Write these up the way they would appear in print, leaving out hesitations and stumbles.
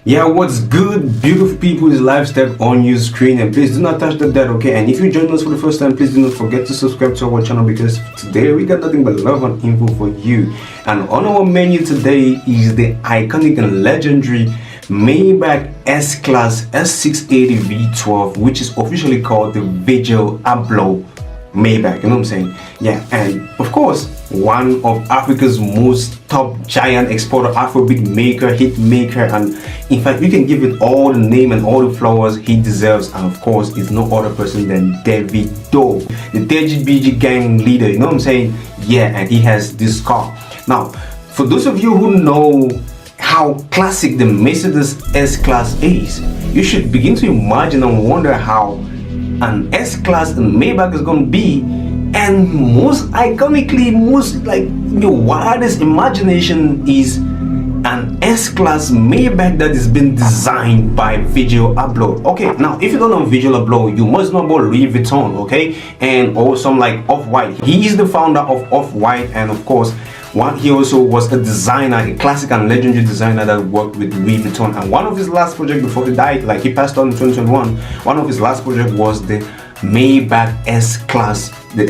Yeah, what's good, beautiful people? Is Lifestyle on your screen, and please do not touch the bell, okay? And if you join us for the first time, please do not forget to subscribe to our channel, because today we got nothing but love and info for you. And on our menu today is the iconic and legendary Maybach S-Class S680 V12, which is officially called the Virgil Abloh Maybach, you know what I'm saying? Yeah, and of course, one of Africa's most top giant exporter, Afrobeat maker, hit maker, and in fact, you can give it all the name and all the flowers he deserves. And of course, it's no other person than Davido, the DGBG gang leader, you know what I'm saying? Yeah, and he has this car. Now, for those of you who know how classic the Mercedes S-Class is, you should begin to imagine and wonder how an S-Class and Maybach is going to be. And most iconically, most like your wildest imagination is an S-Class Maybach that is being designed by Virgil Abloh. Okay, now if you don't know Virgil Abloh, you must know about Louis Vuitton, okay, and or some like Off-White. He is the founder of Off-White, and of course, he also was a designer, a classic and legendary designer that worked with Louis Vuitton. And one of his last projects before he died, like he passed on in 2021, one of his last projects was the Maybach S-Class, the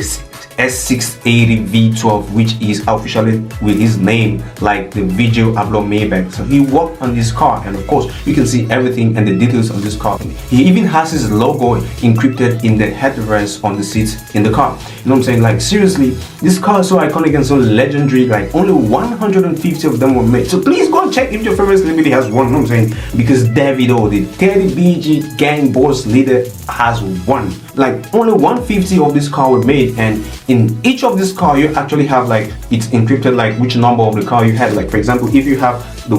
S680 V12, which is officially with his name like the Virgil Abloh Maybach. So he worked on this car, and of course you can see everything and the details on this car. He even has his logo encrypted in the headrest on the seats in the car. You know what I'm saying? Like seriously, this car is so iconic and so legendary. Like only 150 of them were made. So please go and check if your favorite celebrity has one. You know what I'm saying? Because Davido, the DGBG gang boss leader, has one. Like only 150 of this car were made, and in each of this car you actually have like it's encrypted like which number of the car you had. Like for example, if you have the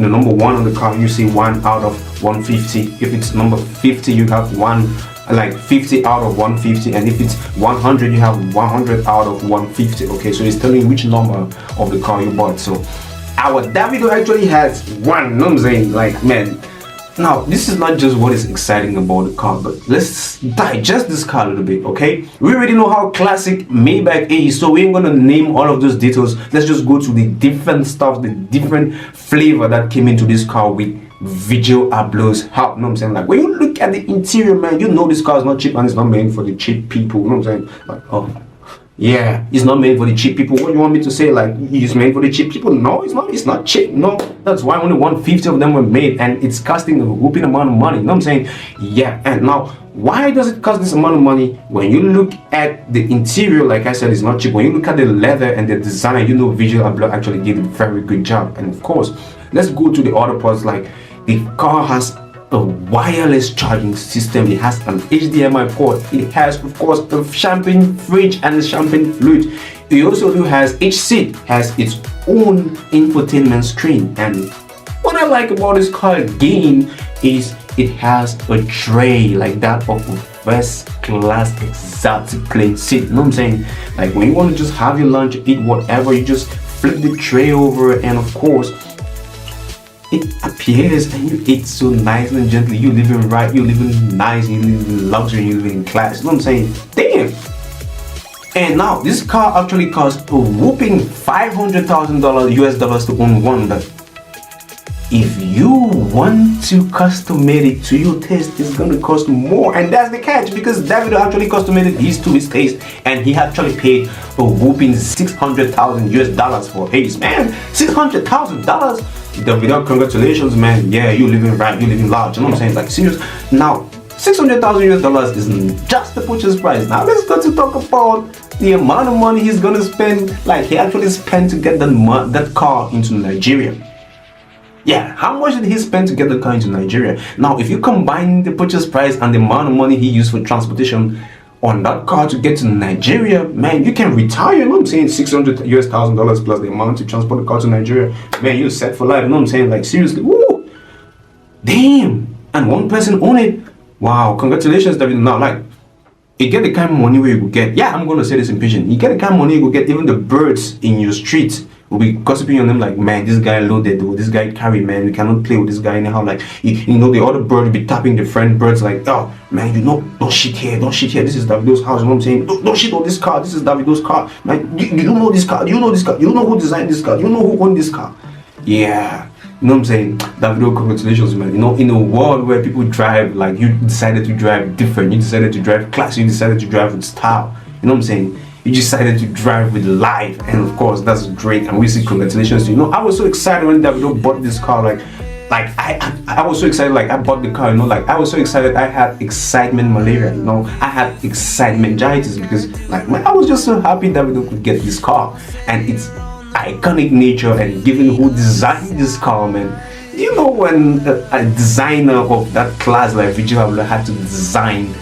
number 1 on the car, you see 1 out of 150. If it's number 50, you have 1 like 50 out of 150, and if it's 100, you have 100 out of 150. Okay, so it's telling you which number of the car you bought. So our Davido actually has 1, you know what I'm saying? Like man, now this is not just what is exciting about the car, but let's digest this car a little bit, okay? We already know how classic Maybach is, so we ain't gonna name all of those details. Let's just go to the different stuff, the different flavor that came into this car with Virgil Abloh's help. You know what I'm saying? Like when you look at the interior, man, you know this car is not cheap, and it's not made for the cheap people. You know what I'm saying? Like, oh yeah, it's not made for the cheap people. What do you want me to say? Like it's made for the cheap people? No, it's not. It's not cheap. No, that's why only 150 of them were made, and it's costing a whooping amount of money. You know what I'm saying? Yeah, and now why does it cost this amount of money? When you look at the interior, like I said, it's not cheap. When you look at the leather and the design, you know Virgil Abloh actually did a very good job. And of course, let's go to the other parts. Like the car has a wireless charging system, it has an HDMI port, it has of course a champagne fridge and a champagne flute. It also has, each seat has its own infotainment screen. And what I like about this car again is it has a tray like that of a first class exotic plane seat. You know what I'm saying? Like when you want to just have your lunch, eat whatever, you just flip the tray over, and of course it appears and you eat so nice and gently. You living right, you living nice, you live in luxury, you live in class. You know what I'm saying? Damn. And now this car actually costs a whooping $500,000 US dollars to own one. But if you want to custom-made it to your taste, it's gonna cost more, and that's the catch, because Davido actually custom-made his to his taste, and he actually paid a whooping $600,000 US dollars for his. Man, $600,000. Davido, congratulations, man. Yeah, you living right, you living large. You know what I'm saying? Like serious. Now, $600,000 US dollars isn't just the purchase price. Now let's go to talk about the amount of money he's gonna spend. Like he actually spent to get that car into Nigeria. Yeah, how much did he spend to get the car into Nigeria? Now, if you combine the purchase price and the amount of money he used for transportation on that car to get to Nigeria, man, you can retire. You know what I'm saying? $600,000 plus the amount to transport the car to Nigeria, man, you're set for life. You know what I'm saying? Like seriously, woo, damn. And one person own it. Wow, congratulations, David. Now, like, you get the kind of money where you will get. Yeah, I'm gonna say this in pigeon. You get the kind of money you will get. Even the birds in your street will be gossiping on them like, man, this guy loaded, or this guy carry, man, we cannot play with this guy anyhow. Like you know, the other bird will be tapping the friend birds like, oh man, you know, don't shit here, this is Davido's house. You know what I'm saying? Don't shit on this car, this is Davido's car. Man, you know this car, you know this car, you know who designed this car, you know who owned this car. Yeah, You know what I'm saying? Davido, congratulations, man. You know, in a world where people drive, like, you decided to drive different, you decided to drive class, you decided to drive with style. You know what I'm saying? You decided to drive with life, and of course, that's great. And we say congratulations to you. You know, I was so excited when Davido bought this car. Like I was so excited. Like, I bought the car. You know, like, I was so excited. I had excitement malaria. You know, I had excitementitis because, like, man, I was just so happy Davido could get this car, and it's iconic nature, and given who designed this car, man. You know, when a designer of that class like Virgil Abloh had to design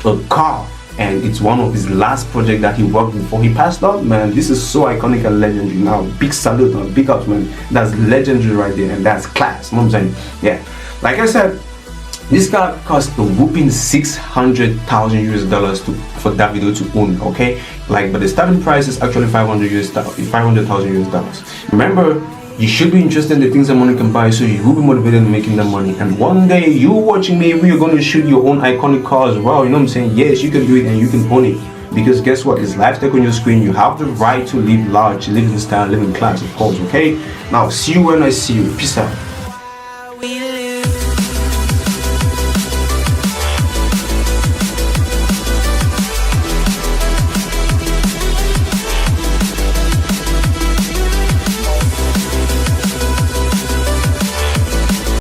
a car, and it's one of his last projects that he worked before he passed on, man, this is so iconic and legendary. Now, big salute and big ups, man. That's legendary right there, and that's class. You know what I'm saying? Yeah, like I said, this car cost a whooping 600,000 US dollars for Davido to own. Okay, like, but the starting price is actually 500,000 US dollars. Remember, you should be interested in the things that money can buy, so you will be motivated in making that money. And one day, you watching me, we are going to shoot your own iconic car as well. You know what I'm saying? Yes, you can do it, and you can own it. Because guess what? It's live tech on your screen. You have the right to live large, live in style, live in class, of course. Okay? Now, see you when I see you. Peace out.